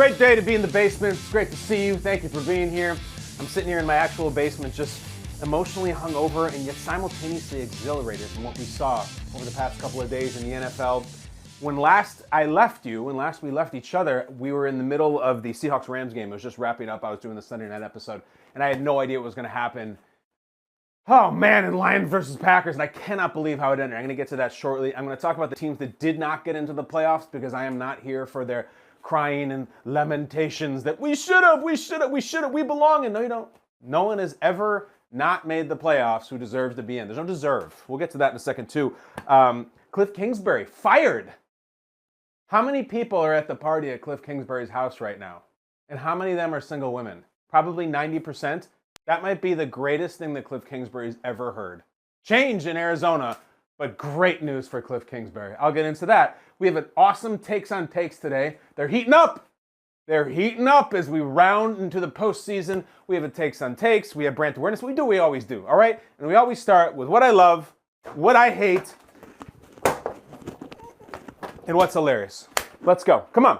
Great day to be in the basement. It's great to see you. Thank you for being here. I'm sitting here in my actual basement, just emotionally hungover and yet simultaneously exhilarated from what we saw over the past couple of days in the NFL. When last we left each other, we were in the middle of the Seahawks-Rams game. It was just wrapping up. I was doing the Sunday night episode, and I had no idea what was going to happen. Oh man, and Lions versus Packers, and I cannot believe how it ended. I'm going to get to that shortly. I'm going to talk about the teams that did not get into the playoffs because I am not here for their crying and lamentations that we should have, we belong. And no, you don't. No one has ever not made the playoffs who deserves to be in. There's no deserve. We'll get to that in a second too. Kliff Kingsbury fired. How many people are at the party at Kliff Kingsbury's house right now? And how many of them are single women? Probably 90%. That might be the greatest thing that Kliff Kingsbury's ever heard. Change in Arizona, but great news for Kliff Kingsbury. I'll get into that. We have an awesome takes on takes today. They're heating up. They're heating up as we round into the postseason. We have a takes on takes. We have Brant awareness. We do what we always do, all right? And we always start with what I love, what I hate, and what's hilarious. Let's go. Come on.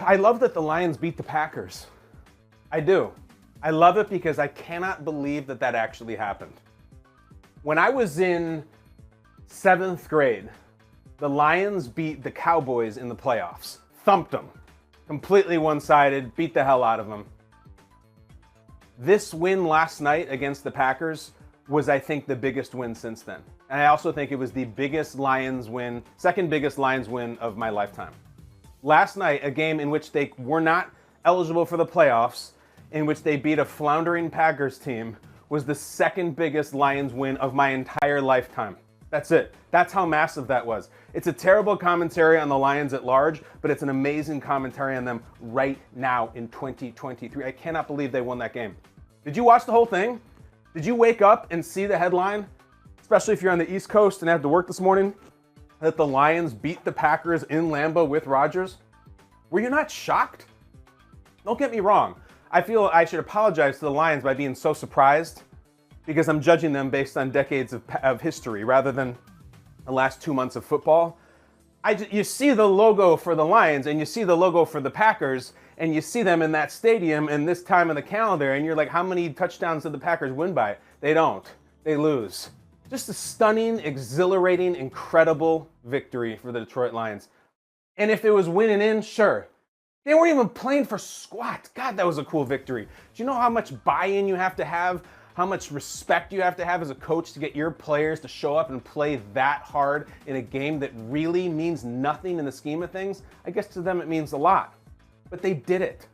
I love that the Lions beat the Packers. I do. I love it because I cannot believe that that actually happened. When I was in 7th grade, the Lions beat the Cowboys in the playoffs. Thumped them. Completely one-sided, beat the hell out of them. This win last night against the Packers was, I think, the biggest win since then. And I also think it was the biggest Lions win, second biggest Lions win of my lifetime. Last night, a game in which they were not eligible for the playoffs, in which they beat a floundering Packers team, was the second biggest Lions win of my entire lifetime. That's it. That's how massive that was. It's a terrible commentary on the Lions at large, but it's an amazing commentary on them right now in 2023. I cannot believe they won that game. Did you watch the whole thing? Did you wake up and see the headline, especially if you're on the East Coast and have to work this morning, that the Lions beat the Packers in Lambeau with Rodgers? Were you not shocked? Don't get me wrong. I feel I should apologize to the Lions by being so surprised because I'm judging them based on decades of history rather than the last 2 months of football. You see the logo for the Lions and you see the logo for the Packers and you see them in that stadium in this time of the calendar and you're like, how many touchdowns did the Packers win by? They don't. They lose. Just a stunning, exhilarating, incredible victory for the Detroit Lions. And if it was winning in, sure. They weren't even playing for squat. God, that was a cool victory. Do you know how much buy-in you have to have, how much respect you have to have as a coach to get your players to show up and play that hard in a game that really means nothing in the scheme of things? I guess to them it means a lot. But they did it.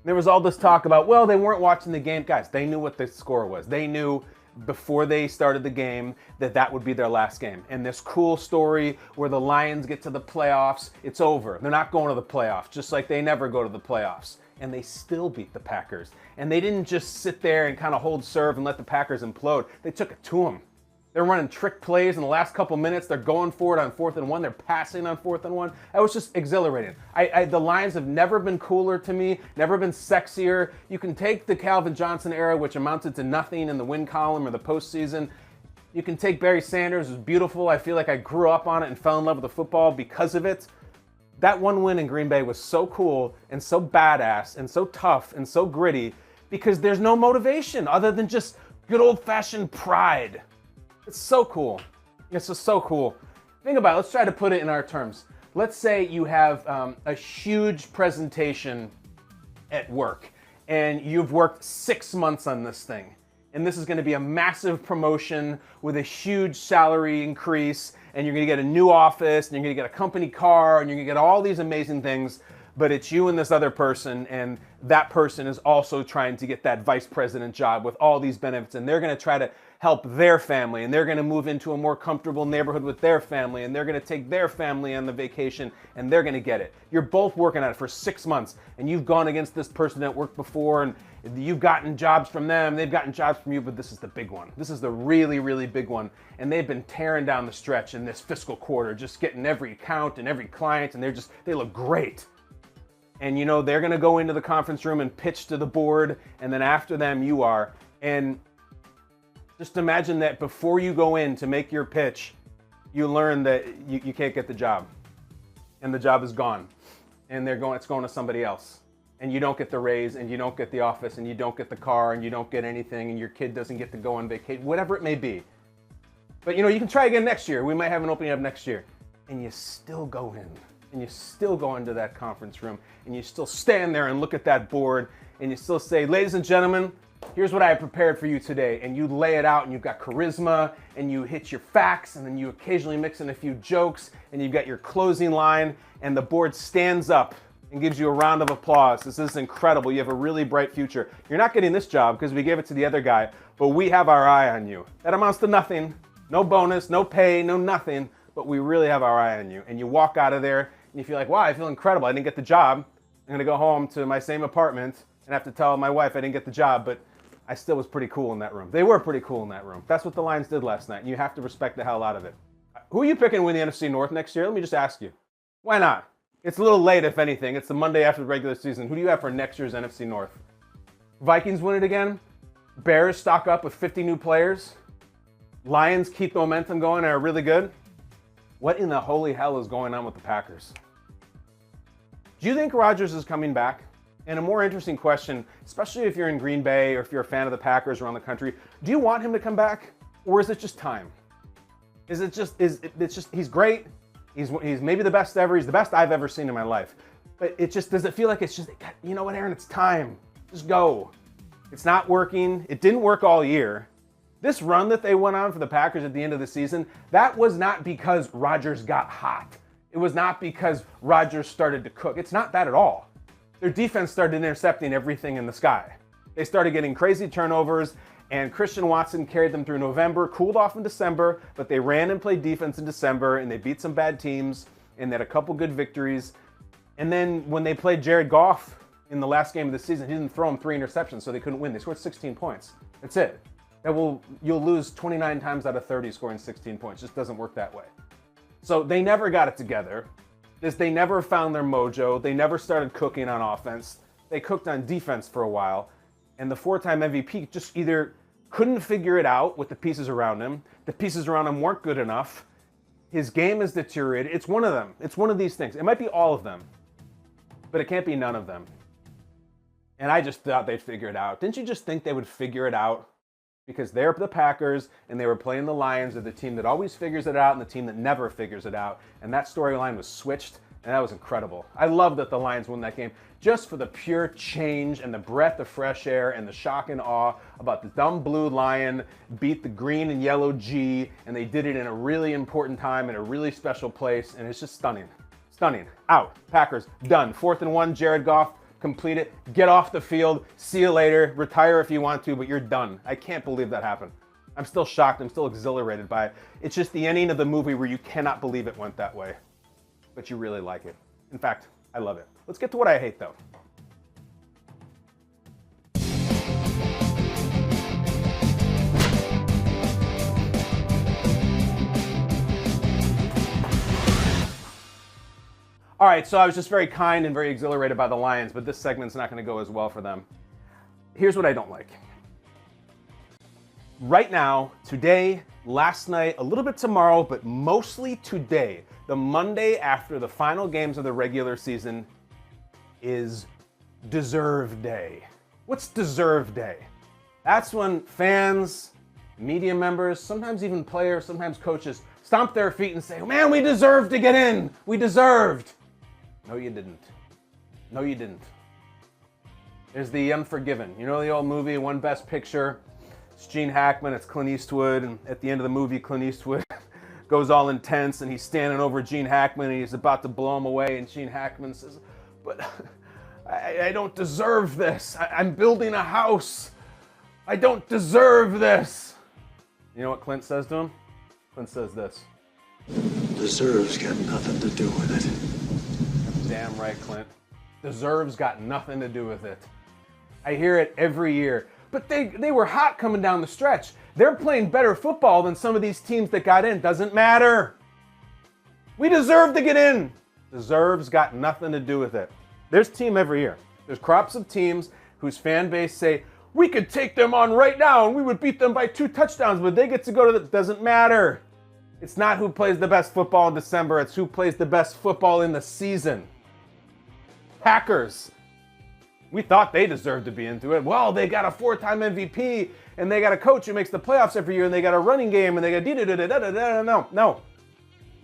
There was all this talk about, well, they weren't watching the game. Guys, they knew what the score was. They knew before they started the game that would be their last game. And this cool story where the Lions get to the playoffs, it's over. They're not going to the playoffs, just like they never go to the playoffs. And they still beat the Packers. And they didn't just sit there and kind of hold serve and let the Packers implode. They took it to them. They're running trick plays in the last couple minutes. They're going for it on 4th and 1. They're passing on 4th and 1. That was just exhilarating. The Lions have never been cooler to me, never been sexier. You can take the Calvin Johnson era, which amounted to nothing in the win column or the postseason. You can take Barry Sanders, it was beautiful. I feel like I grew up on it and fell in love with the football because of it. That one win in Green Bay was so cool and so badass and so tough and so gritty because there's no motivation other than just good old-fashioned pride. It's so cool. It's just so cool. Think about it. Let's try to put it in our terms. Let's say you have a huge presentation at work and you've worked 6 months on this thing. And this is going to be a massive promotion with a huge salary increase. And you're going to get a new office and you're going to get a company car and you're going to get all these amazing things. But it's you and this other person, and that person is also trying to get that vice president job with all these benefits, and they're going to try to help their family, and they're going to move into a more comfortable neighborhood with their family, and they're going to take their family on the vacation, and they're going to get it. You're both working at it for 6 months, and you've gone against this person at work before, and you've gotten jobs from them, they've gotten jobs from you, but this is the big one. This is the really, really big one, and they've been tearing down the stretch in this fiscal quarter, just getting every account and every client, and they look great. And you know, they're going to go into the conference room and pitch to the board, and then after them you are. And Just imagine that before you go in to make your pitch, you learn that you can't get the job. And the job is gone. And it's going to somebody else. And you don't get the raise, and you don't get the office, and you don't get the car, and you don't get anything, and your kid doesn't get to go on vacation, whatever it may be. But you can try again next year. We might have an opening up next year. And you still go in. And you still go into that conference room. And you still stand there and look at that board. And you still say, ladies and gentlemen, here's what I have prepared for you today. And you lay it out, and you've got charisma, and you hit your facts, and then you occasionally mix in a few jokes, and you've got your closing line, and the board stands up and gives you a round of applause. This is incredible. You have a really bright future. You're not getting this job because we gave it to the other guy, but we have our eye on you. That amounts to nothing. No bonus, no pay, no nothing, but we really have our eye on you. And you walk out of there and you feel like, wow, I feel incredible. I didn't get the job. I'm gonna go home to my same apartment and have to tell my wife I didn't get the job, but I still was pretty cool in that room. They were pretty cool in that room. That's what the Lions did last night, and you have to respect the hell out of it. Who are you picking to win the NFC North next year? Let me just ask you. Why not? It's a little late, if anything. It's the Monday after the regular season. Who do you have for next year's NFC North? Vikings win it again? Bears stock up with 50 new players? Lions keep the momentum going and are really good? What in the holy hell is going on with the Packers? Do you think Rodgers is coming back? And a more interesting question, especially if you're in Green Bay or if you're a fan of the Packers around the country, do you want him to come back? Or is it just time? He's great. He's maybe the best ever. He's the best I've ever seen in my life. But does it feel like it's just, you know what, Aaron, it's time. Just go. It's not working. It didn't work all year. This run that they went on for the Packers at the end of the season, that was not because Rodgers got hot. It was not because Rodgers started to cook. It's not that at all. Their defense started intercepting everything in the sky. They started getting crazy turnovers, and Christian Watson carried them through November, cooled off in December, but they ran and played defense in December, and they beat some bad teams, and they had a couple good victories. And then when they played Jared Goff in the last game of the season, he didn't throw him 3 interceptions, so they couldn't win. They scored 16 points. That's it. You'll lose 29 times out of 30 scoring 16 points. It just doesn't work that way. So they never got it together. They never found their mojo. They never started cooking on offense. They cooked on defense for a while. And the 4-time MVP just either couldn't figure it out with the pieces around him. The pieces around him weren't good enough. His game has deteriorated. It's one of them. It's one of these things. It might be all of them, but it can't be none of them. And I just thought they'd figure it out. Didn't you just think they would figure it out? Because they're the Packers, and they were playing the Lions. They're the team that always figures it out and the team that never figures it out. And that storyline was switched, and that was incredible. I love that the Lions won that game just for the pure change and the breath of fresh air and the shock and awe about the dumb blue Lion beat the green and yellow G, and they did it in a really important time in a really special place, and it's just stunning. Stunning. Out. Packers, done. 4th and 1, Jared Goff. Complete it, get off the field, see you later, retire if you want to, but you're done. I can't believe that happened. I'm still shocked, I'm still exhilarated by it. It's just the ending of the movie where you cannot believe it went that way, but you really like it. In fact, I love it. Let's get to what I hate though. All right, so I was just very kind and very exhilarated by the Lions, but this segment's not going to go as well for them. Here's what I don't like. Right now, today, last night, a little bit tomorrow, but mostly today, the Monday after the final games of the regular season, is Deserve Day. What's Deserve Day? That's when fans, media members, sometimes even players, sometimes coaches, stomp their feet and say, man, we deserved to get in. We deserved. No, you didn't. No, you didn't. There's The Unforgiven. You know the old movie, One Best Picture? It's Gene Hackman, it's Clint Eastwood, and at the end of the movie, Clint Eastwood goes all intense, and he's standing over Gene Hackman, and he's about to blow him away, and Gene Hackman says, but I don't deserve this. I'm building a house. I don't deserve this. You know what Clint says to him? Clint says this. Deserve's got nothing to do with it. Damn right, Clint. Deserve's got nothing to do with it. I hear it every year. But they were hot coming down the stretch. They're playing better football than some of these teams that got in. Doesn't matter. We deserve to get in. Deserve's got nothing to do with it. There's team every year. There's crops of teams whose fan base say, we could take them on right now and we would beat them by 2 touchdowns, but they get to go to the... Doesn't matter. It's not who plays the best football in December. It's who plays the best football in the season. Packers. We thought they deserved to be into it. Well, they got a 4-time MVP, and they got a coach who makes the playoffs every year, and they got a running game, and they got da-da-da-da-da-da-da. No.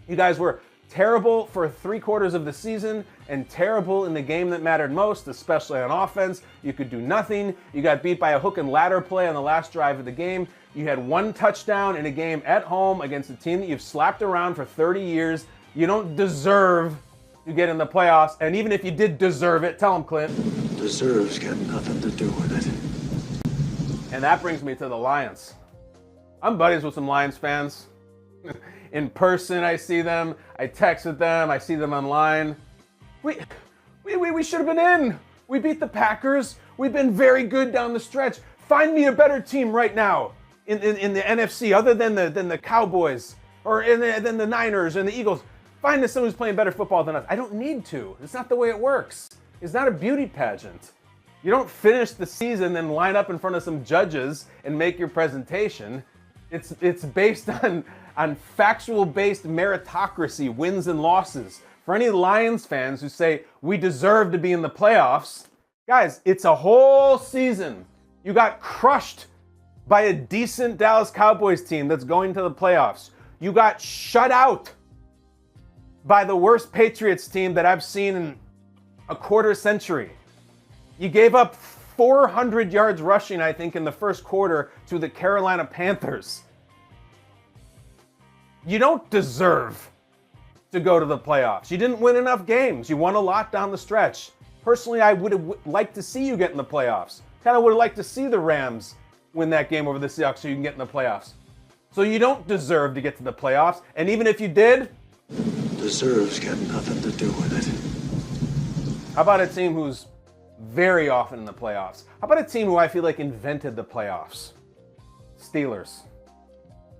You guys were terrible for 3/4 of the season and terrible in the game that mattered most, especially on offense. You could do nothing. You got beat by a hook and ladder play on the last drive of the game. You had 1 touchdown in a game at home against a team that you've slapped around for 30 years. You don't deserve to get in the playoffs. And even if you did deserve it, tell them, Clint. Deserves got nothing to do with it. And that brings me to the Lions. I'm buddies with some Lions fans. In person, I see them. I text with them. I see them online. We should have been in. We beat the Packers. We've been very good down the stretch. Find me a better team right now in the NFC other than the Cowboys or than the Niners and the Eagles. Find us someone who's playing better football than us. I don't need to. It's not the way it works. It's not a beauty pageant. You don't finish the season and line up in front of some judges and make your presentation. It's based on factual-based meritocracy, wins and losses. For any Lions fans who say, we deserve to be in the playoffs, guys, it's a whole season. You got crushed by a decent Dallas Cowboys team that's going to the playoffs. You got shut out by the worst Patriots team that I've seen in a 1/4 century. You gave up 400 yards rushing, I think, in the first quarter to the Carolina Panthers. You don't deserve to go to the playoffs. You didn't win enough games. You won a lot down the stretch. Personally, I would have liked to see you get in the playoffs. Kind of would have liked to see the Rams win that game over the Seahawks so you can get in the playoffs. So you don't deserve to get to the playoffs. And even if you did, deserves got nothing to do with it. How about a team who's very often in the playoffs? How about a team who I feel like invented the playoffs? Steelers.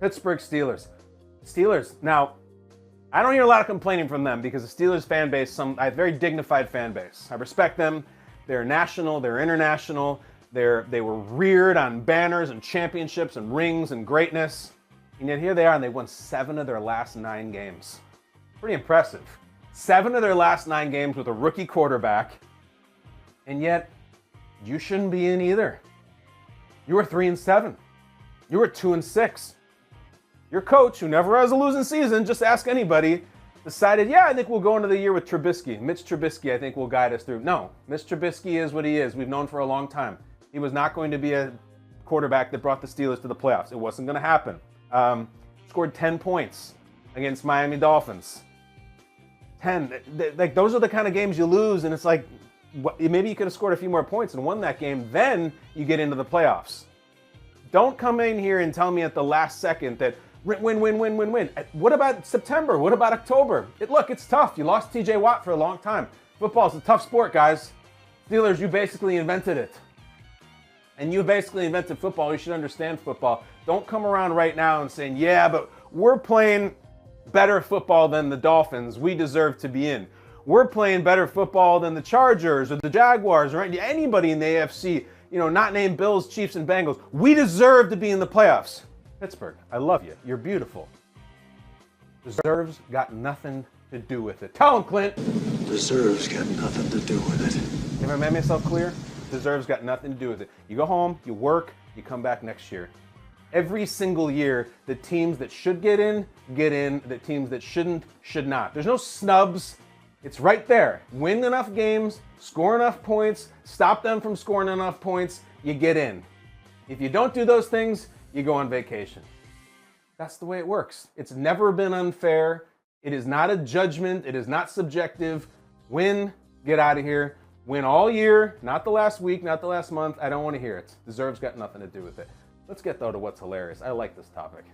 Pittsburgh Steelers. Steelers. Now, I don't hear a lot of complaining from them because the Steelers fan base, a very dignified fan base. I respect them. They're national, they're international. They were reared on banners and championships and rings and greatness. And yet here they are, and they won 7 of their last 9 games. Pretty impressive. 7 of their last 9 games with a rookie quarterback. And yet, you shouldn't be in either. You were 3-7. You were 2-6. Your coach, who never has a losing season, just ask anybody, decided, yeah, I think we'll go into the year with Trubisky. Mitch Trubisky, I think, will guide us through. No, Mitch Trubisky is what he is. We've known for a long time. He was not going to be a quarterback that brought the Steelers to the playoffs. It wasn't going to happen. Scored 10 points against Miami Dolphins. 10. Like, those are the kind of games you lose, and it's like, maybe you could have scored a few more points and won that game. Then you get into the playoffs. Don't come in here and tell me at the last second that win. What about September? What about October? Look, it's tough. You lost TJ Watt for a long time. Football's a tough sport, guys. Steelers, you basically invented it. And you basically invented football. You should understand football. Don't come around right now and saying, yeah, but we're playing better football than the Dolphins. We deserve to be in. We're playing better football than the Chargers or the Jaguars or anybody in the AFC, not named Bills, Chiefs, and Bengals. We deserve to be in the playoffs. Pittsburgh, I love you. You're beautiful. Deserves got nothing to do with it. Tell him, Clint. Deserves got nothing to do with it. Have I made myself clear? Deserves got nothing to do with it. You go home, you work, you come back next year. Every single year, the teams that should get in, the teams that shouldn't, should not. There's no snubs. It's right there. Win enough games, score enough points, stop them from scoring enough points, you get in. If you don't do those things, you go on vacation. That's the way it works. It's never been unfair. It is not a judgment. It is not subjective. Win, get out of here. Win all year, not the last week, not the last month. I don't want to hear it. Deserves got nothing to do with it. Let's get, though, to what's hilarious. I like this topic.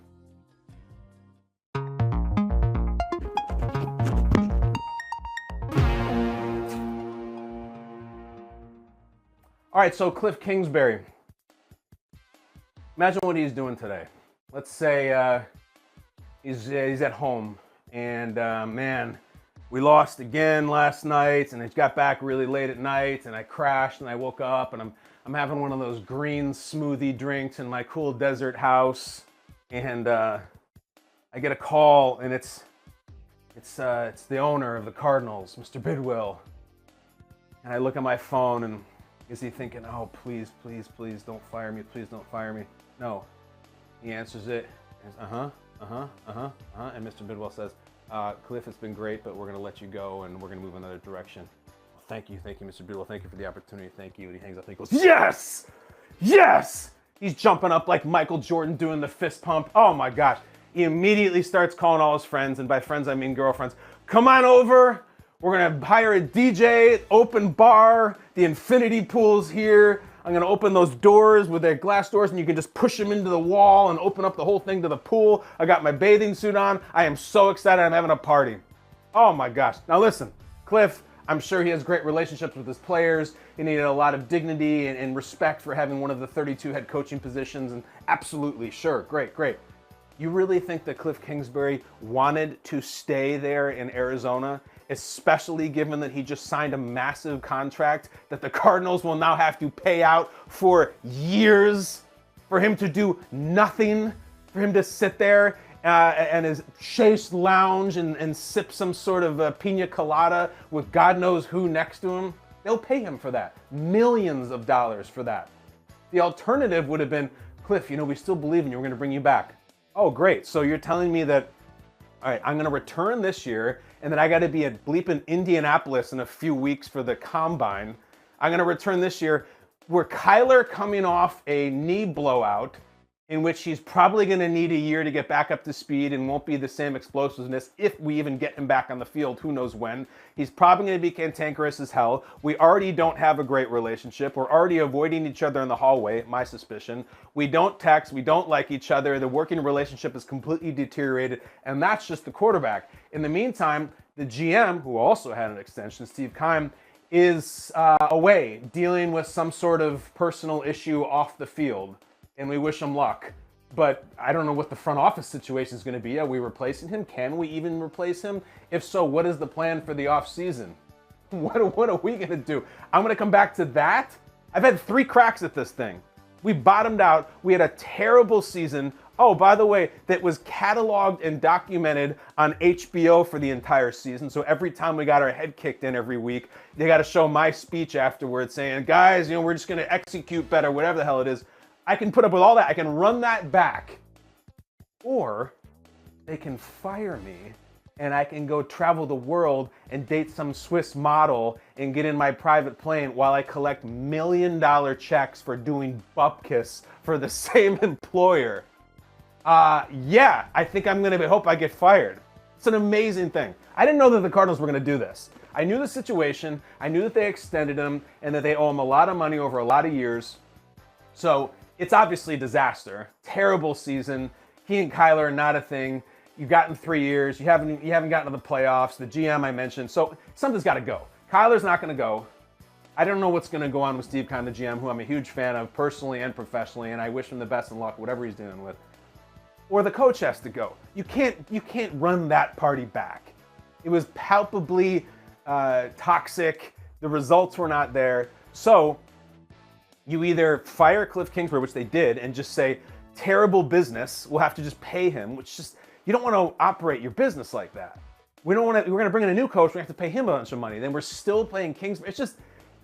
All right, so Kliff Kingsbury. Imagine what he's doing today. Let's say he's at home, and man, we lost again last night, and I got back really late at night, and I crashed, and I woke up, and I'm I'm having one of those green smoothie drinks in my cool desert house, and I get a call, and it's the owner of the Cardinals, Mr. Bidwell. And I look at my phone, and is he thinking, oh, please, please, please don't fire me, please don't fire me? No. He answers it, and and Mr. Bidwell says, Kliff, it's been great, but we're going to let you go, and we're going to move another direction. Well, thank you, Mr. Bidwell. Thank you for the opportunity. Thank you. And he hangs up and he goes, yes! Yes! He's jumping up like Michael Jordan doing the fist pump. Oh, my gosh. He immediately starts calling all his friends, and by friends, I mean girlfriends. Come on over. We're going to hire a DJ, open bar, the infinity pool's here. I'm going to open those doors with their glass doors, and you can just push them into the wall and open up the whole thing to the pool. I got my bathing suit on. I am so excited. I'm having a party. Oh, my gosh. Now, listen, Kliff, I'm sure he has great relationships with his players. He needed a lot of dignity and respect for having one of the 32 head coaching positions, and absolutely, sure, great, great. You really think that Kliff Kingsbury wanted to stay there in Arizona, especially given that he just signed a massive contract that the Cardinals will now have to pay out for years, for him to do nothing, for him to sit there and his chaise lounge and sip some sort of a pina colada with God knows who next to him? They'll pay him for that. Millions of dollars for that. The alternative would have been, Kliff, you know, we still believe in you. We're going to bring you back. Oh, great. So you're telling me that, all right, I'm going to return this year, and then I got to be at bleeping Indianapolis in a few weeks for the combine. I'm going to return this year. We're Kyler coming off a knee blowout in which he's probably going to need a year to get back up to speed and won't be the same explosiveness if we even get him back on the field. Who knows when? He's probably going to be cantankerous as hell. We already don't have a great relationship. We're already avoiding each other in the hallway, my suspicion. We don't text. We don't like each other. The working relationship is completely deteriorated, and that's just the quarterback. In the meantime, the GM, who also had an extension, Steve Keim, is away dealing with some sort of personal issue off the field. And we wish him luck. But I don't know what the front office situation is going to be. Are we replacing him? Can we even replace him? If so, what is the plan for the offseason? What are we going to do? I'm going to come back to that. I've had 3 cracks at this thing. We bottomed out. We had a terrible season. Oh, by the way, that was cataloged and documented on HBO for the entire season. So every time we got our head kicked in every week, they got to show my speech afterwards saying, guys, you know, we're just going to execute better, whatever the hell it is. I can put up with all that. I can run that back. Or they can fire me and I can go travel the world and date some Swiss model and get in my private plane while I collect $1 million checks for doing bupkis for the same employer. Yeah, I think I'm going to hope I get fired. It's an amazing thing. I didn't know that the Cardinals were going to do this. I knew the situation. I knew that they extended him and that they owe him a lot of money over a lot of years. So it's obviously a disaster. Terrible season. He and Kyler are not a thing. You've gotten 3 years. You haven't gotten to the playoffs. The GM I mentioned. So something's got to go. Kyler's not going to go. I don't know what's going to go on with Steve Keim, the GM, who I'm a huge fan of personally and professionally, and I wish him the best in luck, whatever he's dealing with. Or the coach has to go. You can't run that party back. It was palpably toxic. The results were not there. So you either fire Kliff Kingsbury, which they did, and just say, terrible business, we'll have to just pay him, which just, you don't want to operate your business like that. We're going to bring in a new coach, we have to pay him a bunch of money. Then we're still paying Kingsbury. It's just,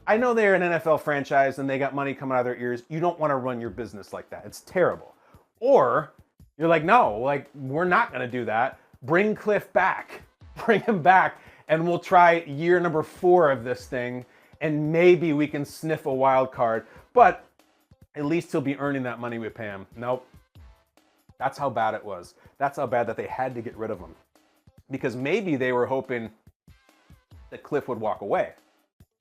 I know they're an NFL franchise and they got money coming out of their ears. You don't want to run your business like that. It's terrible. Or you're like, no, like, we're not going to do that. Bring Kliff back. Bring him back, and we'll try year number 4 of this thing, and maybe we can sniff a wild card. But at least he'll be earning that money we pay him. Nope. That's how bad it was. That's how bad that they had to get rid of him. Because maybe they were hoping that Kliff would walk away.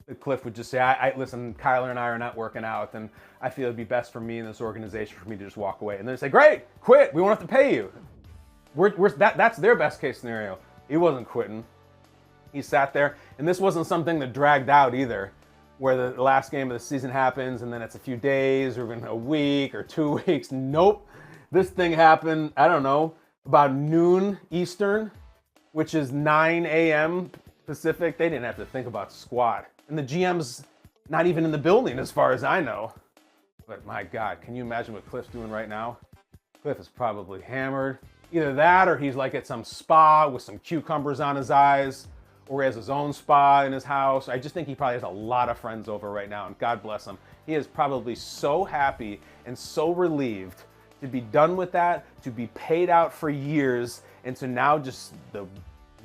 That Kliff would just say, listen, Kyler and I are not working out, and I feel it'd be best for me and this organization for me to just walk away. And then they say, great, quit. We won't have to pay you. That's their best case scenario. He wasn't quitting. He sat there, and this wasn't something that dragged out either, where the last game of the season happens and then it's a few days or even a week or 2 weeks. Nope. This thing happened, I don't know, about noon Eastern, which is 9 a.m. Pacific. They didn't have to think about squat. And the GM's not even in the building as far as I know. But my God, can you imagine what Kliff's doing right now? Kliff is probably hammered. Either that or he's like at some spa with some cucumbers on his eyes, or he has his own spa in his house. I just think he probably has a lot of friends over right now, and God bless him. He is probably so happy and so relieved to be done with that, to be paid out for years, and to now just the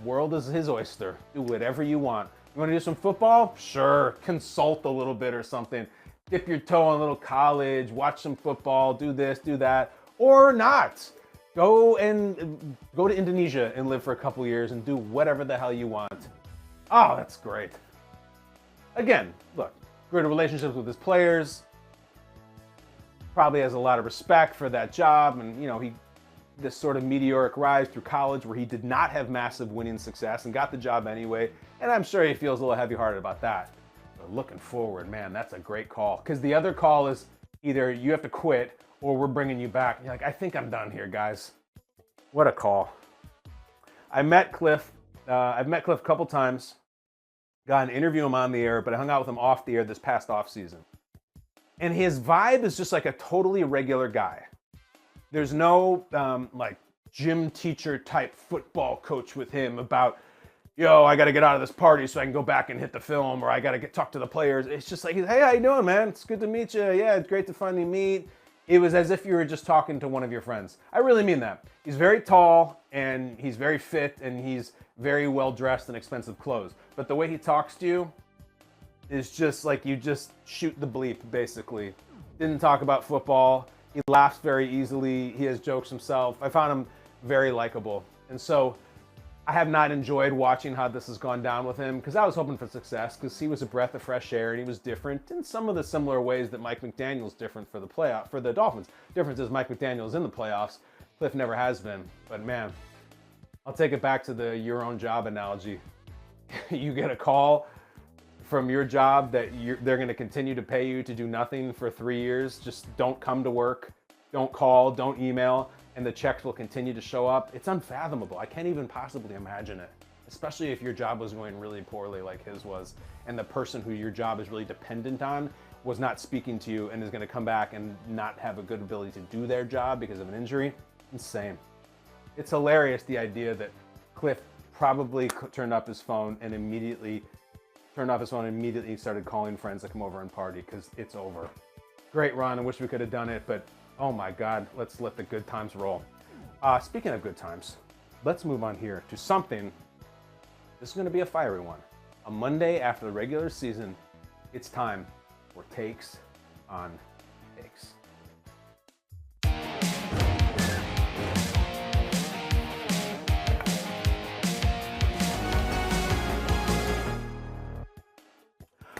world is his oyster. Do whatever you want. You want to do some football? Sure. Consult a little bit or something. Dip your toe in a little college, watch some football, do this, do that, or not. Go to Indonesia and live for a couple years and do whatever the hell you want. Oh, that's great. Again, look, great relationships with his players. Probably has a lot of respect for that job, and this sort of meteoric rise through college where he did not have massive winning success and got the job anyway. And I'm sure he feels a little heavy-hearted about that. But looking forward, man, that's a great call. Because the other call is either you have to quit or we're bringing you back. You're like, I think I'm done here, guys. What a call. I've met Kliff a couple times. Got an interview him on the air, but I hung out with him off the air this past off season. And his vibe is just like a totally regular guy. There's no like gym teacher type football coach with him about, I got to get out of this party so I can go back and hit the film, or I got to talk to the players. It's just like, hey, how you doing, man? It's good to meet you. Yeah, it's great to finally meet. It was as if you were just talking to one of your friends. I really mean that. He's very tall, and he's very fit, and he's very well dressed in expensive clothes. But the way he talks to you is just like you just shoot the bleep, basically. Didn't talk about football. He laughs very easily. He has jokes himself. I found him very likable. And so I have not enjoyed watching how this has gone down with him, because I was hoping for success, because he was a breath of fresh air and he was different in some of the similar ways that Mike McDaniel's different for the Dolphins. Difference is Mike McDaniel's in the playoffs. Kliff never has been. But man, I'll take it back to the your own job analogy. You get a call from your job that they're going to continue to pay you to do nothing for 3 years. Just don't come to work, don't call, don't email, and the checks will continue to show up. It's unfathomable. I can't even possibly imagine it, especially if your job was going really poorly like his was, and the person who your job is really dependent on was not speaking to you and is going to come back and not have a good ability to do their job because of an injury. Insane. It's hilarious, the idea that Kliff probably turned off his phone and immediately started calling friends to come over and party, because it's over. Great run. I wish we could have done it, but oh my God, let's let the good times roll. Speaking of good times, let's move on here to something. This is going to be a fiery one. A Monday after the regular season, it's time for Takes on Takes.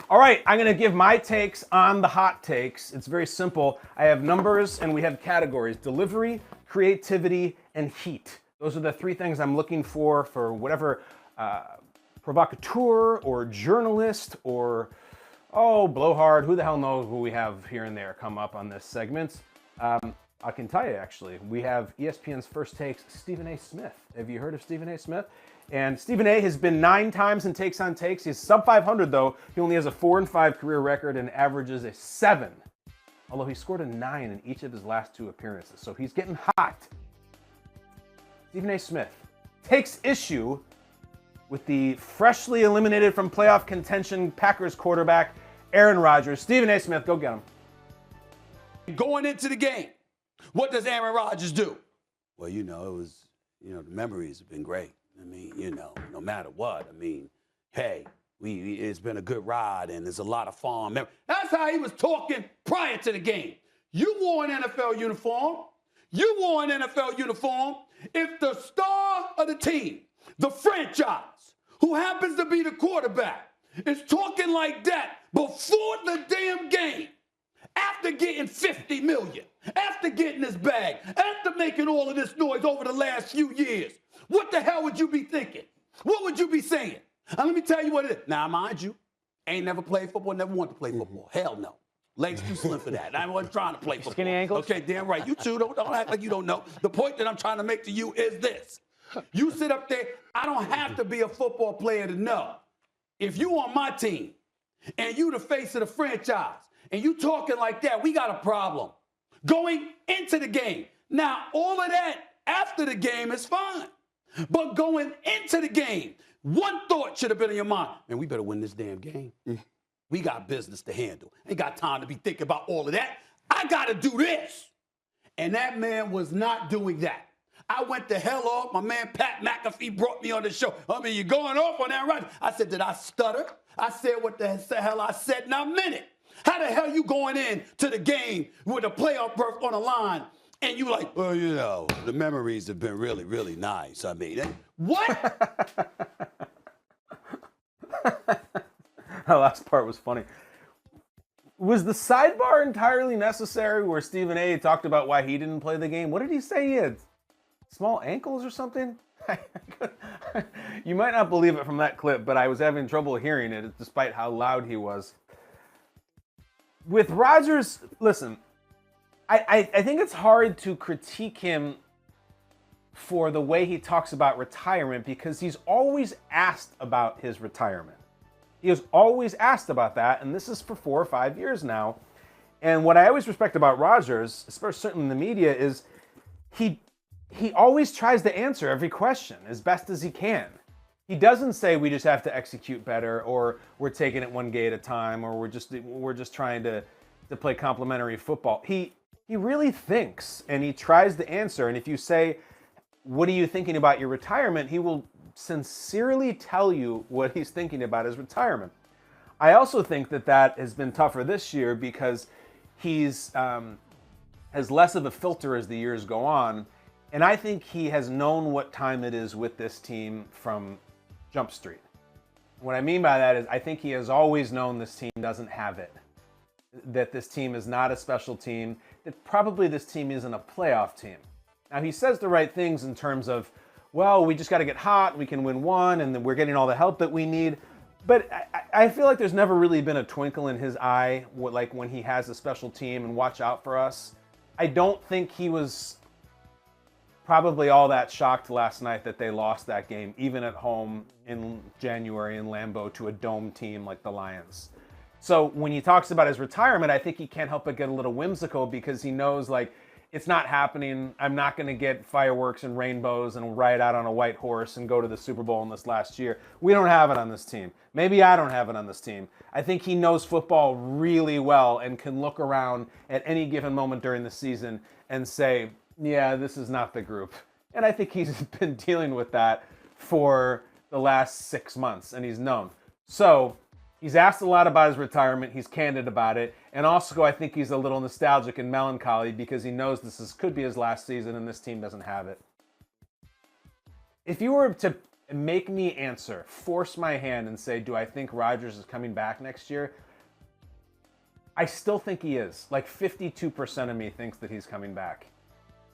All right, I'm going to give my takes on the hot takes. It's very simple. I have numbers and we have categories: delivery, creativity, and heat. Those are the three things I'm looking for whatever provocateur or journalist or, blowhard, who the hell knows who we have here and there come up on this segment. I can tell you, actually, we have ESPN's First Takes, Stephen A. Smith. Have you heard of Stephen A. Smith? And Stephen A. has been 9 times in Takes on Takes. He's sub 500, though. He only has a 4-5 career record and averages a 7. Although he scored a 9 in each of his last 2 appearances. So he's getting hot. Stephen A. Smith takes issue with the freshly eliminated from playoff contention Packers quarterback, Aaron Rodgers. Stephen A. Smith, go get him. Going into the game, what does Aaron Rodgers do? Well, the memories have been great. I mean, no matter what. I mean, hey, it's been a good ride, and there's a lot of fun memories. That's how he was talking prior to the game. You wore an NFL uniform. If the star of the team, the franchise, who happens to be the quarterback, is talking like that before the damn game, after getting $50 million, after getting his bag, after making all of this noise over the last few years, what the hell would you be thinking? What would you be saying? Let me tell you what it is. Now, mind you, ain't never played football, never wanted to play football. Hell no. Legs too slim for that. I wasn't trying to play football. Skinny ankles? Okay, damn right. You too, don't act like you don't know. The point that I'm trying to make to you is this. You sit up there, I don't have to be a football player to know. If you on my team and you the face of the franchise and you talking like that, we got a problem. Going into the game. Now, all of that after the game is fine. But going into the game, one thought should have been in your mind. Man, we better win this damn game. We got business to handle. Ain't got time to be thinking about all of that. I got to do this. And that man was not doing that. I went the hell off. My man Pat McAfee brought me on the show. I mean, you're going off on Aaron Rodgers. I said, did I stutter? I said what the hell I said, and I meant it. How the hell you going in to the game with a playoff berth on the line, and you like, well, you know, the memories have been really, really nice. I mean, what? That last part was funny. Was the sidebar entirely necessary where Stephen A. talked about why he didn't play the game? What did he say? He had small ankles or something? You might not believe it from that clip, but I was having trouble hearing it despite how loud he was. With Rodgers, listen, I think it's hard to critique him for the way he talks about retirement because he's always asked about his retirement. He was always asked about that, and this is for 4 or 5 years now. And what I always respect about Rodgers, especially certainly in the media, is he always tries to answer every question as best as he can. He doesn't say we just have to execute better, or we're taking it one game at a time, or we're just trying to play complementary football. He really thinks, and he tries to answer. And if you say, "What are you thinking about your retirement?" he will sincerely tell you what he's thinking about his retirement. I also think that has been tougher this year because he's has less of a filter as the years go on. And I think he has known what time it is with this team from Jump Street. What I mean by that is I think he has always known this team doesn't have it. That this team is not a special team. That probably this team isn't a playoff team. Now, he says the right things in terms of, well, we just got to get hot, we can win one, and then we're getting all the help that we need. But I feel like there's never really been a twinkle in his eye, like when he has a special team and watch out for us. I don't think he was probably all that shocked last night that they lost that game, even at home in January in Lambeau to a dome team like the Lions. So when he talks about his retirement, I think he can't help but get a little whimsical because he knows, like, it's not happening. I'm not going to get fireworks and rainbows and ride out on a white horse and go to the Super Bowl in this last year. We don't have it on this team. Maybe I don't have it on this team. I think he knows football really well and can look around at any given moment during the season and say, yeah, this is not the group. And I think he's been dealing with that for the last 6 months, and he's known. So he's asked a lot about his retirement. He's candid about it. And also, I think he's a little nostalgic and melancholy because he knows could be his last season and this team doesn't have it. If you were to make me answer, force my hand and say, do I think Rodgers is coming back next year? I still think he is. Like 52% of me thinks that he's coming back.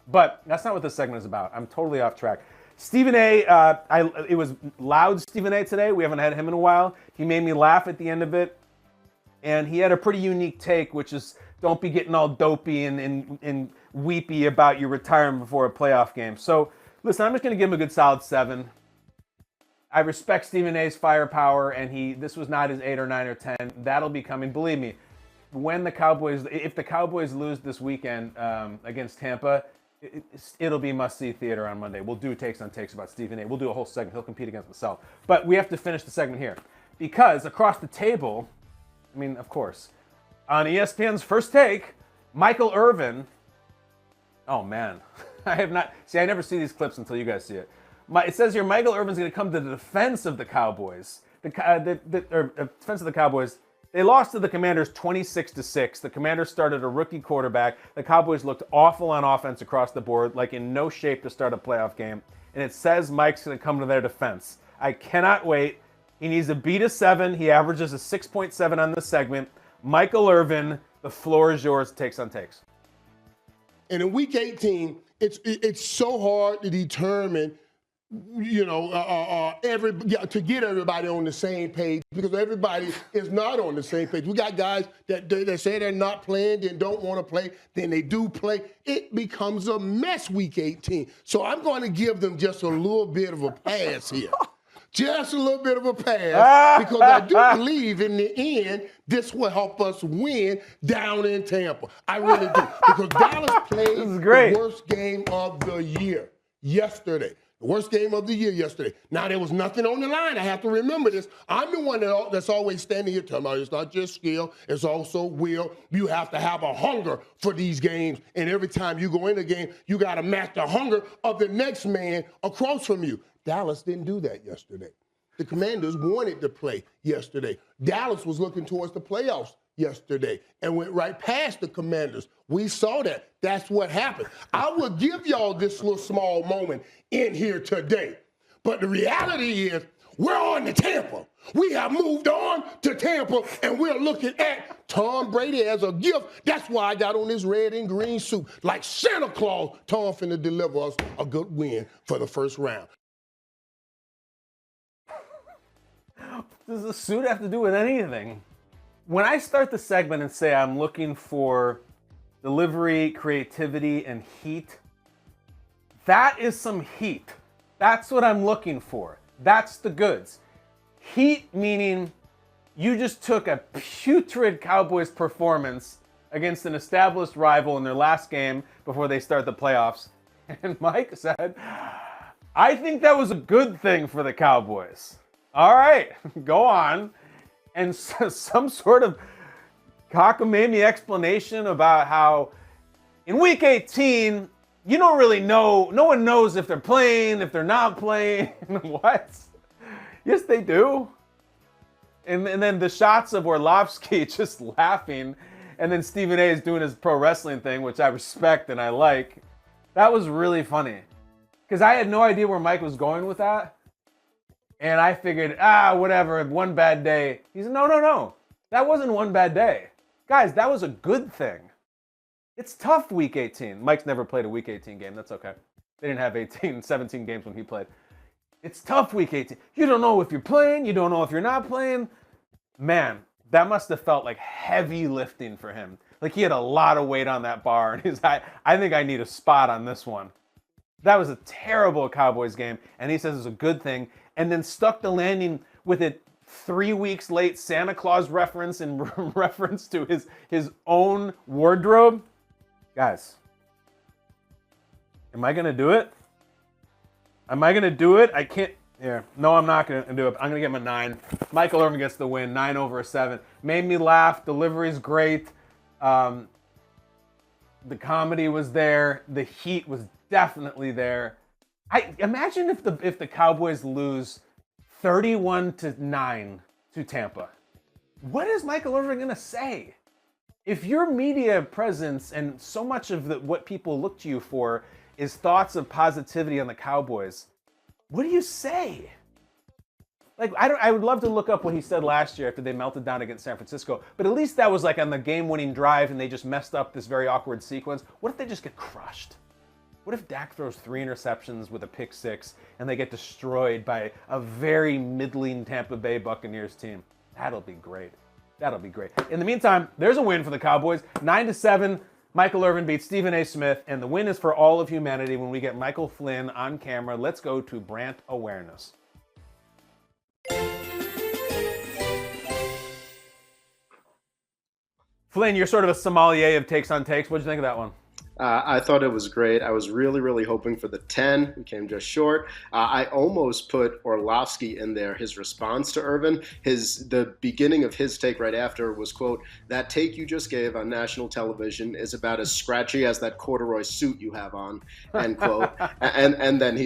But that's not what this segment is about. I'm totally off track. Stephen A., it was loud Stephen A. today. We haven't had him in a while. He made me laugh at the end of it. And he had a pretty unique take, which is don't be getting all dopey and weepy about your retirement before a playoff game. So, listen, I'm just going to give him a good solid 7. I respect Stephen A.'s firepower, and this was not his 8 or 9 or 10. That'll be coming. Believe me, if the Cowboys lose this weekend against Tampa, it'll be must-see theater on Monday. We'll do takes on takes about Stephen A. We'll do a whole segment. He'll compete against himself. But we have to finish the segment here. Because across the table, I mean, of course, on ESPN's First Take, Michael Irvin, oh man, I never see these clips until you guys see it. It says here, Michael Irvin's going to come to the defense of the Cowboys. Defense of the Cowboys. They lost to the Commanders 26-6. The Commanders started a rookie quarterback. The Cowboys looked awful on offense across the board, like in no shape to start a playoff game. And it says Mike's going to come to their defense. I cannot wait. He needs to beat a 7. He averages a 6.7 on this segment. Michael Irvin, the floor is yours. Takes on takes. And in Week 18, it's so hard to determine, to get everybody on the same page because everybody is not on the same page. We got guys that say they're not playing, then don't want to play, then they do play. It becomes a mess Week 18. So I'm going to give them just a little bit of a pass here. just a little bit of a pass because I do believe in the end this will help us win down in Tampa. I really do because Dallas played the worst game of the year yesterday. The worst game of the year yesterday. Now, there was nothing on the line. I have to remember this. I'm the one that's always standing here telling me it's not just skill, it's also will. You have to have a hunger for these games. And every time you go in a game, you got to match the hunger of the next man across from you. Dallas didn't do that yesterday. The Commanders wanted to play yesterday. Dallas was looking towards the playoffs yesterday and went right past the Commanders. We saw that. That's what happened. I will give y'all this little small moment in here today. But the reality is we're on to Tampa. We have moved on to Tampa, and we're looking at Tom Brady as a gift. That's why I got on this red and green suit. Like Santa Claus, Tom finna deliver us a good win for the first round. Does the suit have to do with anything? When I start the segment and say I'm looking for delivery, creativity, and heat, that is some heat. That's what I'm looking for. That's the goods. Heat meaning you just took a putrid Cowboys performance against an established rival in their last game before they start the playoffs. And Mike said, I think that was a good thing for the Cowboys. All right, go on. And some sort of cockamamie explanation about how in week 18, you don't really know, no one knows if they're playing, if they're not playing. What? Yes, they do. And then the shots of Orlovsky just laughing, and then Stephen A is doing his pro wrestling thing, which I respect and I like. That was really funny. Because I had no idea where Mike was going with that. And I figured, whatever, one bad day. He said, no. That wasn't one bad day. Guys, that was a good thing. It's tough week 18. Mike's never played a week 18 game. That's okay. They didn't have 17 games when he played. It's tough week 18. You don't know if you're playing. You don't know if you're not playing. Man, that must have felt like heavy lifting for him. Like he had a lot of weight on that bar. And he's like, I think I need a spot on this one. That was a terrible Cowboys game. And he says it's a good thing. And then stuck the landing with it 3 weeks late Santa Claus reference in reference to his own wardrobe. Guys, am I going to do it? Am I going to do it? I can't. Yeah. No, I'm not going to do it. I'm going to give him a 9. Michael Irvin gets the win, 9 over a 7. Made me laugh. Delivery's great. The comedy was there. The heat was definitely there. I imagine if the Cowboys lose 31-9 to Tampa. What is Michael Irvin going to say? If your media presence and so much of what people look to you for is thoughts of positivity on the Cowboys, what do you say? Like, I would love to look up what he said last year after they melted down against San Francisco, but at least that was like on the game-winning drive and they just messed up this very awkward sequence. What if they just get crushed? What if Dak throws 3 interceptions with a pick 6 and they get destroyed by a very middling Tampa Bay Buccaneers team? That'll be great. That'll be great. In the meantime, there's a win for the Cowboys. 9-7, Michael Irvin beats Stephen A. Smith, and the win is for all of humanity when we get Michael Flynn on camera. Let's go to Brant Awareness. Flynn, you're sort of a sommelier of takes on takes. What'd you think of that one? I thought it was great. I was really, really hoping for the 10. We came just short. I almost put Orlovsky in there. His response to Irvin, the beginning of his take right after was, quote, "That take you just gave on national television is about as scratchy as that corduroy suit you have on," end quote. and then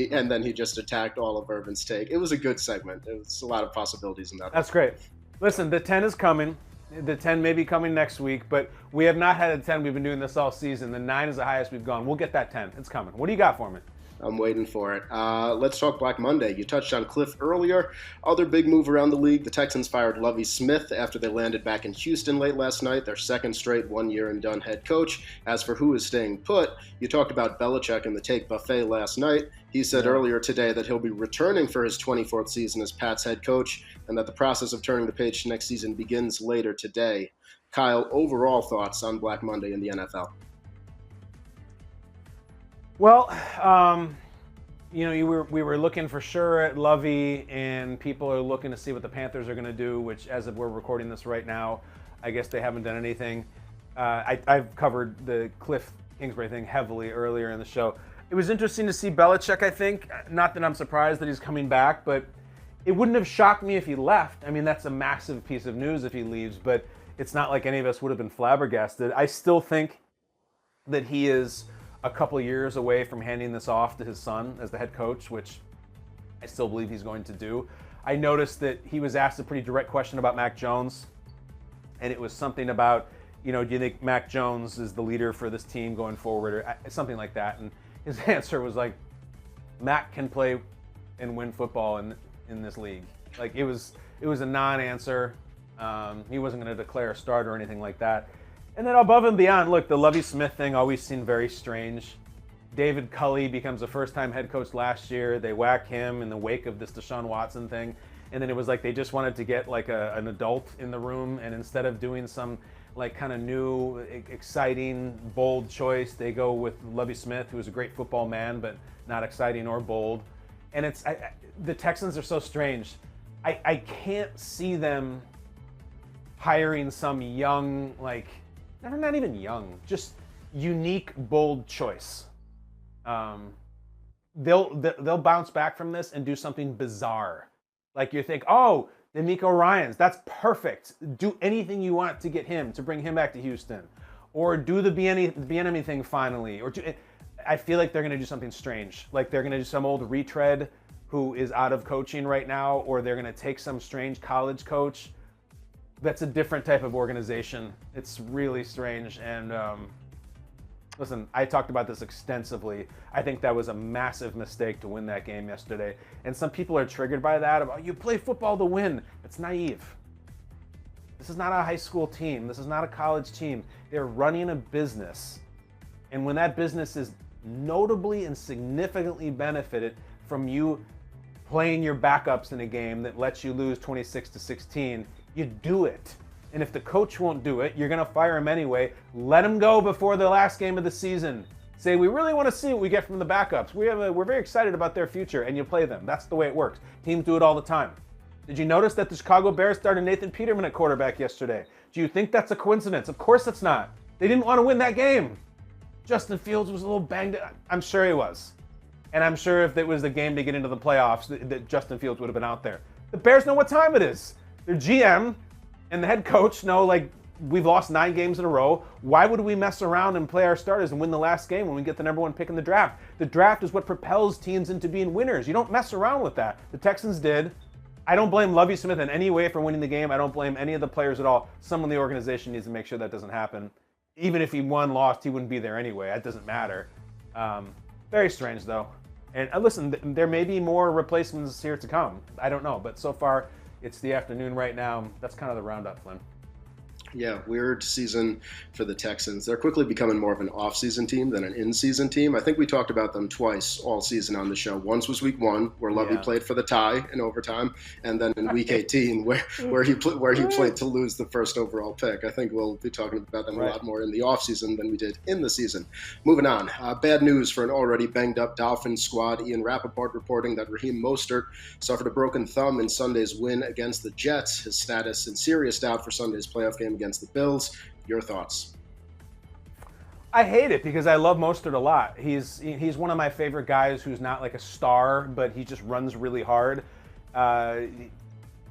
he just attacked all of Irvin's take. It was a good segment. It was a lot of possibilities in that. That's great. Listen, the 10 is coming. The 10 may be coming next week, but we have not had a 10. We've been doing this all season. The 9 is the highest we've gone. We'll get that 10. It's coming. What do you got for me? I'm waiting for it. Let's talk Black Monday. You touched on Kliff earlier. Other big move around the league, the Texans fired Lovie Smith after they landed back in Houston late last night, their second straight one-year-and-done head coach. As for who is staying put, you talked about Belichick in the take buffet last night. He said earlier today that he'll be returning for his 24th season as Pat's head coach and that the process of turning the page to next season begins later today. Kyle, overall thoughts on Black Monday in the NFL? Well, we were looking for sure at Lovie, and people are looking to see what the Panthers are going to do, which, as of we're recording this right now, I guess they haven't done anything. I've covered the Kliff Kingsbury thing heavily earlier in the show. It was interesting to see Belichick, I think. Not that I'm surprised that he's coming back, but it wouldn't have shocked me if he left. I mean, that's a massive piece of news if he leaves, but it's not like any of us would have been flabbergasted. I still think that he is a couple years away from handing this off to his son as the head coach, which I still believe he's going to do. I noticed that he was asked a pretty direct question about Mac Jones, and it was something about, do you think Mac Jones is the leader for this team going forward, or something like that? And his answer was like, Mac can play and win football in this league. Like, it was a non-answer. He wasn't going to declare a start or anything like that. And then above and beyond, look, the Lovie Smith thing always seemed very strange. David Culley becomes a first-time head coach last year. They whack him in the wake of this Deshaun Watson thing. And then it was like they just wanted to get like an adult in the room, and instead of doing some like kind of new, exciting, bold choice, they go with Lovie Smith, who is a great football man, but not exciting or bold. And the Texans are so strange. I can't see them hiring some young, like, not even young, just unique, bold choice. They'll bounce back from this and do something bizarre. Like, you think, oh, the D'Amico Ryans, that's perfect. Do anything you want to get him, to bring him back to Houston. Or do the Bieniemy thing finally. I feel like they're going to do something strange. Like, they're going to do some old retread who is out of coaching right now, or they're going to take some strange college coach. That's a different type of organization. It's really strange. And listen, I talked about this extensively. I think that was a massive mistake to win that game yesterday. And some people are triggered by that, about you play football to win. It's naive. This is not a high school team. This is not a college team. They're running a business. And when that business is notably and significantly benefited from you playing your backups in a game that lets you lose 26-16, you do it. And if the coach won't do it, you're going to fire him anyway. Let him go before the last game of the season. Say, we really want to see what we get from the backups. We're very excited about their future, and you play them. That's the way it works. Teams do it all the time. Did you notice that the Chicago Bears started Nathan Peterman at quarterback yesterday? Do you think that's a coincidence? Of course it's not. They didn't want to win that game. Justin Fields was a little banged up. I'm sure he was. And I'm sure if it was the game to get into the playoffs, that Justin Fields would have been out there. The Bears know what time it is. Their GM and the head coach know, like, we've lost 9 games in a row. Why would we mess around and play our starters and win the last game when we get the number 1 pick in the draft? The draft is what propels teams into being winners. You don't mess around with that. The Texans did. I don't blame Lovie Smith in any way for winning the game. I don't blame any of the players at all. Someone in the organization needs to make sure that doesn't happen. Even if he won, lost, he wouldn't be there anyway. That doesn't matter. Very strange, though. And listen, there may be more replacements here to come. I don't know, but so far, it's the afternoon right now. That's kind of the roundup, Flynn. Yeah, weird season for the Texans. They're quickly becoming more of an off-season team than an in-season team. I think we talked about them twice all season on the show. Once was week 1, where Lovie played for the tie in overtime, and then in week 18, where he played to lose the first overall pick. I think we'll be talking about them a lot more in the off-season than we did in the season. Moving on, bad news for an already banged-up Dolphins squad. Ian Rappaport reporting that Raheem Mostert suffered a broken thumb in Sunday's win against the Jets. His status in serious doubt for Sunday's playoff game against the Bills. Your thoughts? I hate it because I love Mostert a lot. He's one of my favorite guys who's not like a star, but he just runs really hard. Raheem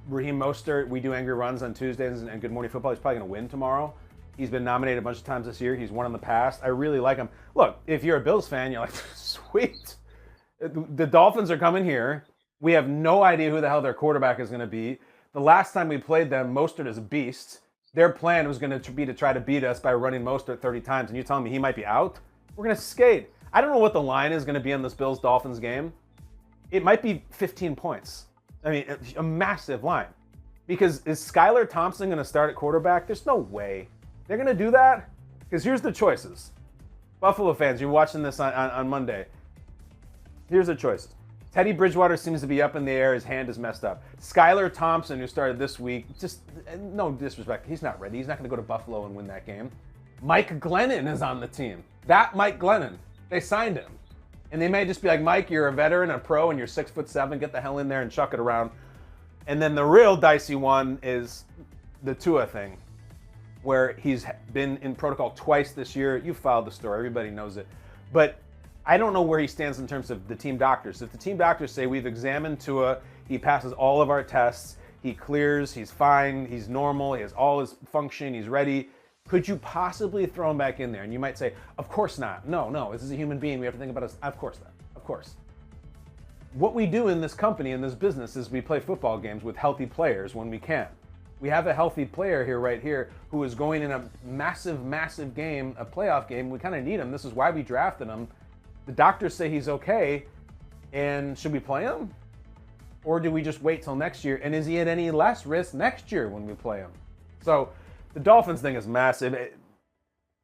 Mostert, we do Angry Runs on Tuesdays and Good Morning Football. He's probably going to win tomorrow. He's been nominated a bunch of times this year. He's won in the past. I really like him. Look, if you're a Bills fan, you're like, sweet. The Dolphins are coming here. We have no idea who the hell their quarterback is going to be. The last time we played them, Mostert is a beast. Their plan was going to be to try to beat us by running Mostert 30 times, and you're telling me he might be out? We're going to skate. I don't know what the line is going to be on this Bills-Dolphins game. It might be 15 points. I mean, a massive line. Because is Skylar Thompson going to start at quarterback? There's no way. They're going to do that? Because here's the choices. Buffalo fans, you're watching this on Monday. Here's the choices. Teddy Bridgewater seems to be up in the air. His hand is messed up. Skylar Thompson, who started this week, just no disrespect. He's not ready. He's not going to go to Buffalo and win that game. Mike Glennon is on the team. That Mike Glennon. They signed him. And they may just be like, Mike, you're a veteran, a pro, and you're 6'7", get the hell in there and chuck it around. And then the real dicey one is the Tua thing, where he's been in protocol twice this year. You followed the story, everybody knows it. But I don't know where he stands in terms of the team doctors. If the team doctors say, we've examined Tua, he passes all of our tests, he clears, he's fine, he's normal, he has all his function, he's ready, could you possibly throw him back in there? And you might say, of course not. No, this is a human being. We have to think about us. Of course not. Of course. What we do in this company, in this business, is we play football games with healthy players when we can. We have a healthy player here, right here, who is going in a massive, massive game, a playoff game. We kind of need him. This is why we drafted him. The doctors say he's okay. And should we play him? Or do we just wait till next year? And is he at any less risk next year when we play him? So the Dolphins thing is massive.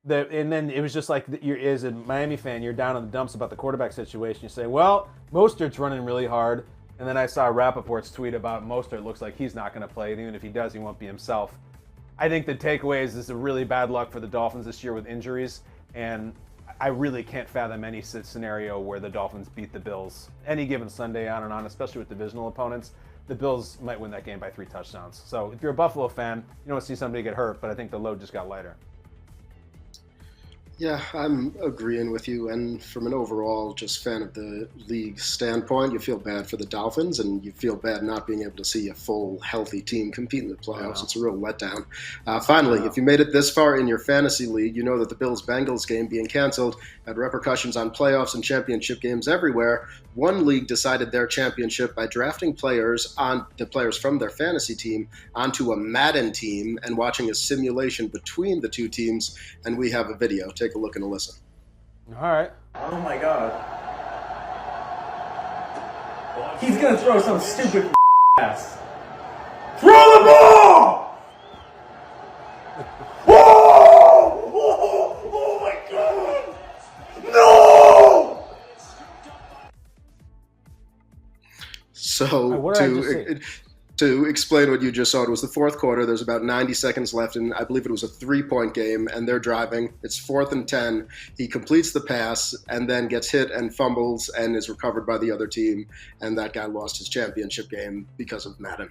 And then it was just like, as a Miami fan, you're down in the dumps about the quarterback situation. You say, well, Mostert's running really hard. And then I saw Rappaport's tweet about Mostert looks like he's not going to play. And even if he does, he won't be himself. I think the takeaway is this is a really bad luck for the Dolphins this year with injuries. And I really can't fathom any scenario where the Dolphins beat the Bills any given Sunday on and on, especially with divisional opponents. The Bills might win that game by 3 touchdowns. So if you're a Buffalo fan, you don't want to see somebody get hurt, but I think the load just got lighter. Yeah, I'm agreeing with you. And from an overall just fan of the league standpoint, you feel bad for the Dolphins and you feel bad not being able to see a full, healthy team compete in the playoffs. It's a real letdown. Finally, if you made it this far in your fantasy league, you know that the Bills-Bengals game being canceled had repercussions on playoffs and championship games everywhere. One league decided their championship by drafting players from their fantasy team onto a Madden team and watching a simulation between the two teams. And we have a video. Take a look and a listen. All right. Oh my God. He's gonna throw some stupid pass. Throw the ball! Whoa! Oh my God! No! So to explain what you just saw, it was the fourth quarter. There's about 90 seconds left, and I believe it was a 3-point game, and they're driving. It's 4th and 10. He completes the pass and then gets hit and fumbles and is recovered by the other team, and that guy lost his championship game because of Madden.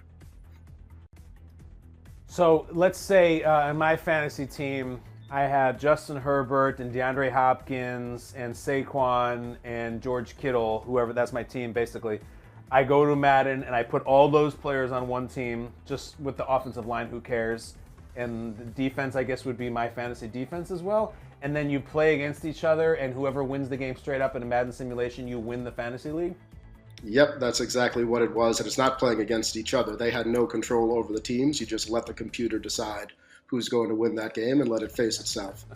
So let's say in my fantasy team, I had Justin Herbert and DeAndre Hopkins and Saquon and George Kittle, whoever, that's my team basically. I go to Madden and I put all those players on one team, just with the offensive line, who cares? And the defense, I guess, would be my fantasy defense as well. And then you play against each other, and whoever wins the game straight up in a Madden simulation, you win the fantasy league? Yep, that's exactly what it was. And it's not playing against each other. They had no control over the teams. You just let the computer decide who's going to win that game and let it face itself.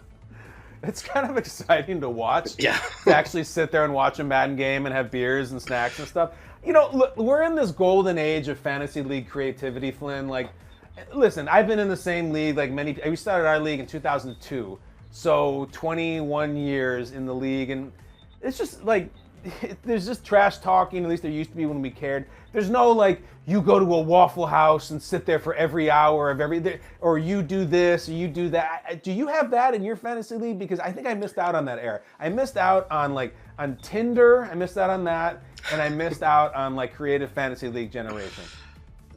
It's kind of exciting to watch. Yeah. To actually sit there and watch a Madden game and have beers and snacks and stuff. You know, look, we're in this golden age of fantasy league creativity, Flynn. Like, listen, I've been in the same league like we started our league in 2002. So 21 years in the league, and it's just like, there's just trash talking, at least there used to be when we cared. There's no like, you go to a Waffle House and sit there for every hour of or you do this, or you do that. Do you have that in your fantasy league? Because I think I missed out on that era. I missed out on on Tinder, I missed out on that, and I missed out on creative fantasy league generation.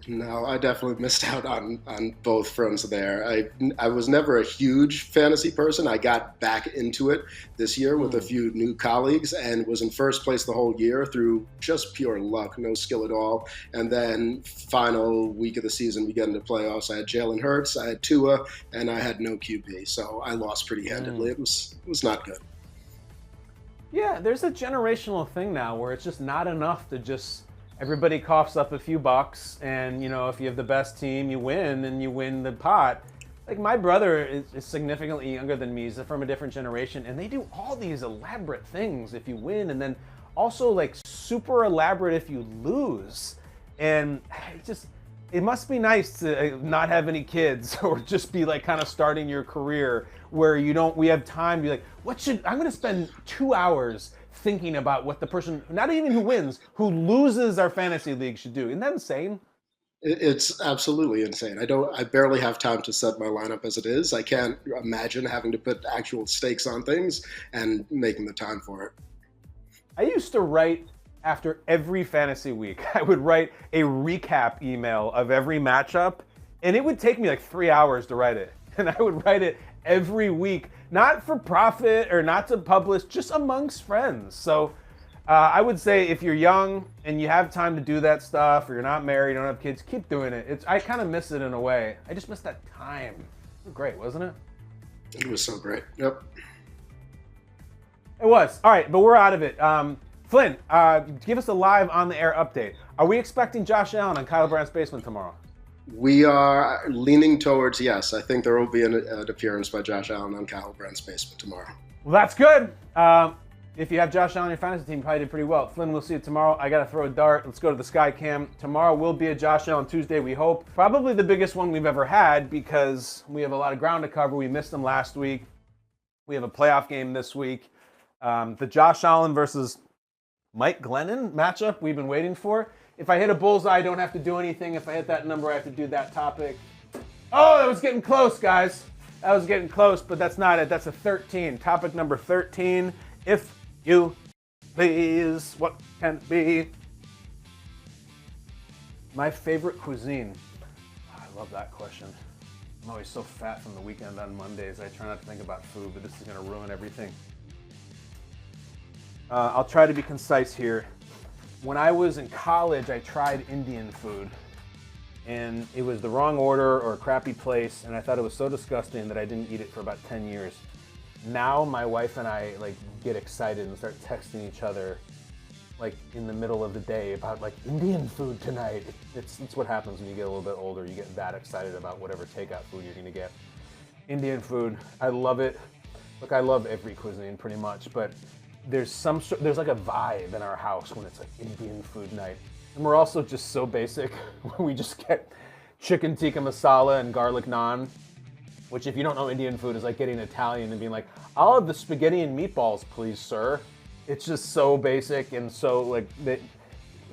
No, I definitely missed out on both fronts there. I was never a huge fantasy person. I got back into it this year with a few new colleagues and was in first place the whole year through just pure luck, no skill at all. And then final week of the season, we get into playoffs. I had Jalen Hurts, I had Tua, and I had no QB. So I lost pretty handedly. It was not good. Yeah, there's a generational thing now where it's just not enough to just... Everybody coughs up a few bucks, and if you have the best team, you win, and you win the pot. Like, my brother is significantly younger than me. He's from a different generation, and they do all these elaborate things if you win, and then also super elaborate if you lose. And it must be nice to not have any kids, or just be kind of starting your career where we have time to be like, I'm going to spend 2 hours thinking about what the person, not even who wins, who loses our fantasy league should do. Isn't that insane? It's absolutely insane. I barely have time to set my lineup as it is. I can't imagine having to put actual stakes on things and making the time for it. I used to write after every fantasy week. I would write a recap email of every matchup, and it would take me like 3 hours to write it. And I would write it every week, not for profit or not to publish, just amongst friends. So I would say if you're young and you have time to do that stuff, or you're not married, you don't have kids, keep doing it. I kind of miss it in a way. I just miss that time. It was great, wasn't it? It was so great. Yep. It was. All right, but we're out of it. Flynn, give us a live on-the-air update. Are we expecting Josh Allen on Kyle Brandt's basement tomorrow? We are leaning towards yes. I think there will be an appearance by Josh Allen on Kyle Brandt's basement tomorrow. Well, that's good. If you have Josh Allen on your fantasy team, you probably did pretty well. Flynn, we'll see you tomorrow. I got to throw a dart. Let's go to the Sky Cam. Tomorrow will be a Josh Allen Tuesday, we hope. Probably the biggest one we've ever had because we have a lot of ground to cover. We missed them last week. We have a playoff game this week. The Josh Allen versus Mike Glennon matchup we've been waiting for. If I hit a bullseye, I don't have to do anything. If I hit that number, I have to do that topic. Oh, that was getting close, guys. That was getting close, but that's not it. That's a 13. Topic number 13. If you please, what can it be? My favorite cuisine. Oh, I love that question. I'm always so fat from the weekend on Mondays. I try not to think about food, but this is going to ruin everything. I'll try to be concise here. When I was in college, I tried Indian food, and it was the wrong order or a crappy place, and I thought it was so disgusting that I didn't eat it for about 10 years. Now my wife and I get excited and start texting each other in the middle of the day about Indian food tonight. It's what happens when you get a little bit older. You get that excited about whatever takeout food you're gonna get. Indian food, I love it. Look, I love every cuisine pretty much, but there's like a vibe in our house when it's Indian food night. And we're also just so basic. We just get chicken tikka masala and garlic naan, which if you don't know Indian food is like getting Italian and being like, I'll have the spaghetti and meatballs, please, sir. It's just so basic and so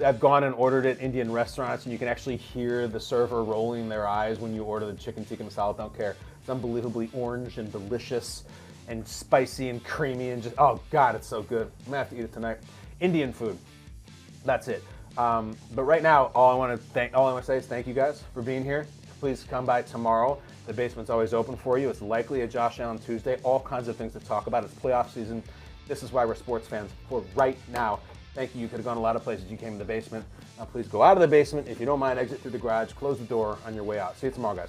I've gone and ordered at Indian restaurants and you can actually hear the server rolling their eyes when you order the chicken tikka masala. Don't care. It's unbelievably orange and delicious and spicy and creamy and just, oh God, it's so good. I'm gonna have to eat it tonight. Indian food, that's it. But right now, all I want to say is thank you guys for being here. Please come by tomorrow. The basement's always open for you. It's likely a Josh Allen Tuesday. All kinds of things to talk about. It's playoff season. This is why we're sports fans for right now. Thank you. You could have gone a lot of places. You came to the basement. Now please go out of the basement. If you don't mind, exit through the garage. Close the door on your way out. See you tomorrow, guys.